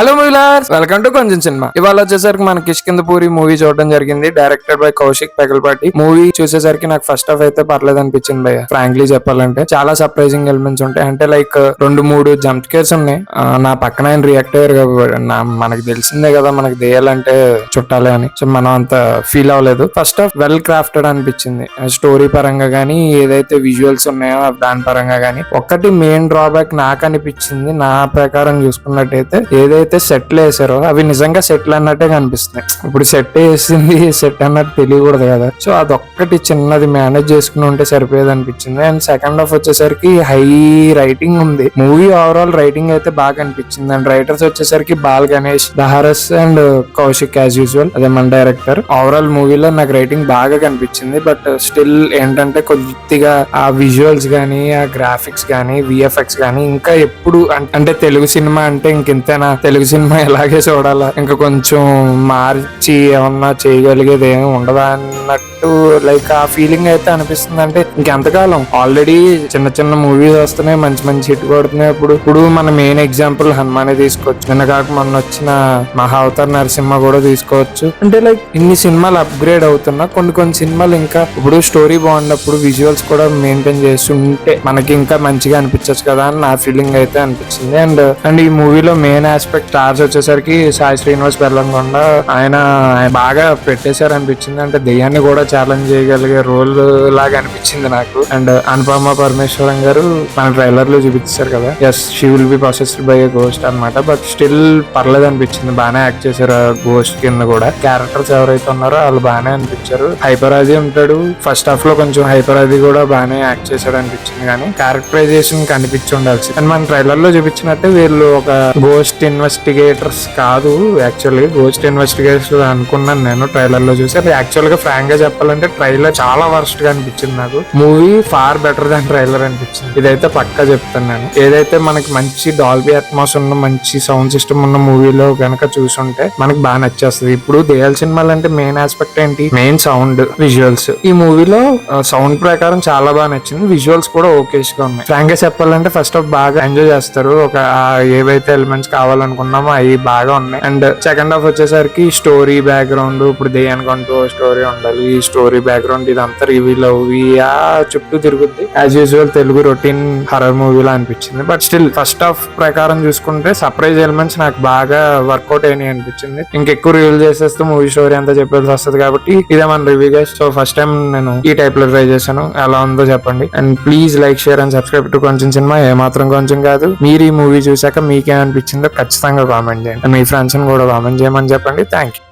Hello movielers, welcome to కొంచెం సినిమా. ఇవాళ వచ్చేసరికి మన కిష్కిందపూరి మూవీ చూడడం జరిగింది. Directed by Koushik Pegallapati. Movie చూసేసరికి నాకు ఫస్ట్ హాఫ్ అయితే పర్లేదు అనిపించింది భయ్య. ఫ్రాంక్లీ చెప్పాలంటే చాలా సర్ప్రైజింగ్ ఎలిమెంట్స్ ఉంటాయి. అంటే లైక్ 2-3 జంప్ స్కేర్స్ ఉన్నాయి. నా పక్కన ఆయన రియాక్ట్ అయ్యారు కాబట్టి మనకు తెలిసిందే కదా, మనకి దేయాలంటే చుట్టాలే అని. సో మనం అంత ఫీల్ అవ్వలేదు. ఫస్ట్ హాఫ్ వెల్ క్రాఫ్టెడ్ అనిపించింది. స్టోరీ పరంగా గానీ, ఏదైతే విజువల్స్ ఉన్నాయో దాని పరంగా గానీ. ఒక్కటి మెయిన్ డ్రాబ్యాక్ నాకు అనిపించింది, నా ప్రకారం చూసుకున్నట్టయితే ఏదైతే సెట్లు వేసారో అవి నిజంగా సెట్లు అన్నట్టే కనిపిస్తున్నాయి. ఇప్పుడు సెట్ వేసింది సెట్ అన్నట్టు తెలియకూడదు కదా. సో అదొక్కటి చిన్నది మేనేజ్ చేసుకుని ఉంటే సరిపోయేది అనిపించింది. అండ్ సెకండ్ హాఫ్ వచ్చేసరికి హై రైటింగ్ ఉంది. మూవీ ఓవరాల్ రైటింగ్ అయితే బాగా అనిపించింది. అండ్ రైటర్స్ వచ్చేసరికి బాల్ గణేష్, దహారస్ అండ్ కౌశిక్ యాజ్ యూజువల్, అదే మన డైరెక్టర్. ఓవరాల్ మూవీలో నాకు రైటింగ్ బాగా కనిపించింది. బట్ స్టిల్ ఏంటంటే కొద్దిగా ఆ విజువల్స్ గానీ, ఆ గ్రాఫిక్స్ గానీ, విఎఫ్ఎక్స్ గానీ ఇంకా ఎప్పుడు అంటే తెలుగు సినిమా అంటే ఇంకెంతైనా, తెలుగు సినిమా ఎలాగే చూడాలా, ఇంకా కొంచెం మార్చి ఏమన్నా చేయగలిగేది ఏమి ఉండదా అన్నట్టు లైక్ ఆ ఫీలింగ్ అయితే అనిపిస్తుంది. అంటే ఇంకెంతకాలం, ఆల్రెడీ చిన్న చిన్న మూవీస్ వస్తున్నాయి, మంచి మంచి హిట్ కొడుతున్నాయి. ఇప్పుడు మన మెయిన్ ఎగ్జాంపుల్ హనుమానే తీసుకోవచ్చు. నిన్న కాక మొన్న వచ్చిన మహా అవతార్ నరసింహ కూడా తీసుకోవచ్చు. అంటే లైక్ ఇన్ని సినిమాలు అప్గ్రేడ్ అవుతున్నా కొన్ని సినిమాలు ఇంకా ఇప్పుడు స్టోరీ బాగున్నప్పుడు విజువల్స్ కూడా మెయింటైన్ చేస్తుంటే మనకి ఇంకా మంచిగా అనిపించచ్చు కదా అని నా ఫీలింగ్ అయితే అనిపించింది. అండ్ ఈ మూవీలో మెయిన్ ఆస్పెక్ట్ స్టార్స్ వచ్చేసరికి సాయి శ్రీనివాస్ బెల్లంకొండ, ఆయన బాగా పెట్టేశారు అనిపించింది. అంటే దెయ్యాన్ని కూడా ఛాలెంజ్ చేయగలిగే రోల్ లాగా అనిపించింది నాకు. అండ్ అనుపమ పరమేశ్వరం గారు మన ట్రైలర్ లో చూపించారు కదా, yes she will be possessed by a ghost అనమాట. బట్ స్టిల్ పర్లేదు అనిపించింది, బాగానే యాక్ట్ చేశారు ఆ గోస్ట్ కింద కూడా. క్యారెక్టర్స్ ఎవరైతే ఉన్నారో వాళ్ళు బాగానే అనిపించారు. హైపరాజీ ఉంటాడు ఫస్ట్ హాఫ్ లో, కొంచెం హైపరాజీ కూడా బాగానే యాక్ట్ చేశాడు అనిపించింది. కానీ క్యారెక్టరైజేషన్ కనిపించి ఉండాల్సి. అండ్ మన ట్రైలర్ లో చూపించినట్టే వీళ్ళు ఒక గోస్ట్ ఇన్వెస్టిగేటర్స్ కాదు, యాక్చువల్లీ గోస్ట్ ఇన్వెస్టిగేటర్స్ అనుకున్నాను నేను ట్రైలర్ లో చూసి. యాక్చువల్ గా ఫ్రాంక్ గా చెప్పాలంటే ట్రైలర్ చాలా వర్స్ట్ గా అనిపించింది నాకు. Movie far better than trailer అనిపించింది. ఇదైతే పక్కా చెప్తాను నేను. ఏదైతే మనకి మంచి డాల్బీ అట్మాస్ ఉన్న, మంచి సౌండ్ సిస్టమ్ ఉన్న మూవీలో కనుక చూసుంటే మనకి బాగా నచ్చేస్తుంది. ఇప్పుడు దేయాల సినిమాలు అంటే మెయిన్ ఆస్పెక్ట్ ఏంటి, మెయిన్ సౌండ్, విజువల్స్. ఈ మూవీలో సౌండ్ ప్రకారం చాలా బాగా నచ్చింది, విజువల్స్ కూడా ఓకేష్ గా ఉన్నాయి. ఫ్రాంక్ గా చెప్పాలంటే ఫస్ట్ ఆఫ్ బాగా ఎంజాయ్ చేస్తారు. ఒక ఏవైతే ఎలిమెంట్స్ కావాలనుకున్నామో అవి బాగా ఉన్నాయి. అండ్ సెకండ్ హాఫ్ వచ్చేసరికి స్టోరీ బ్యాక్గ్రౌండ్, ఇప్పుడు దెయ్యానికంటూ స్టోరీ ఉండాలి, ఈ స్టోరీ బ్యాక్గ్రౌండ్ ఇదంతా రివీల్ అవ్వి ఆ చుట్టూ తిరుగుద్ది. As usual Telugu routine horror మూవీలా అనిపించింది. బట్ స్టిల్ ఫస్ట్ హాఫ్ ప్రకారం చూసుకుంటే సర్ప్రైజ్ ఎలిమెంట్స్ నాకు బాగా వర్కౌట్ అయినాయి అనిపించింది. ఇంకెక్కువ రివీల్ చేసేస్తే మూవీ స్టోరీ అంతా చెప్పాల్సి వస్తుంది కాబట్టి ఇదే మన review guys. So first time నేను ఈ టైప్ లో ట్రై చేశాను, ఎలా ఉందో చెప్పండి. And please like, share and subscribe to కొంచెం సినిమా. ఏమాత్రం కొంచెం కాదు. మీరు ఈ మూవీ చూసాక మీకేమనిపించిందో ఖచ్చితంగా కామెంట్ చేయండి. మీ ఫ్రెండ్స్ కూడా కామెంట్ చేయమని చెప్పండి. Thank you.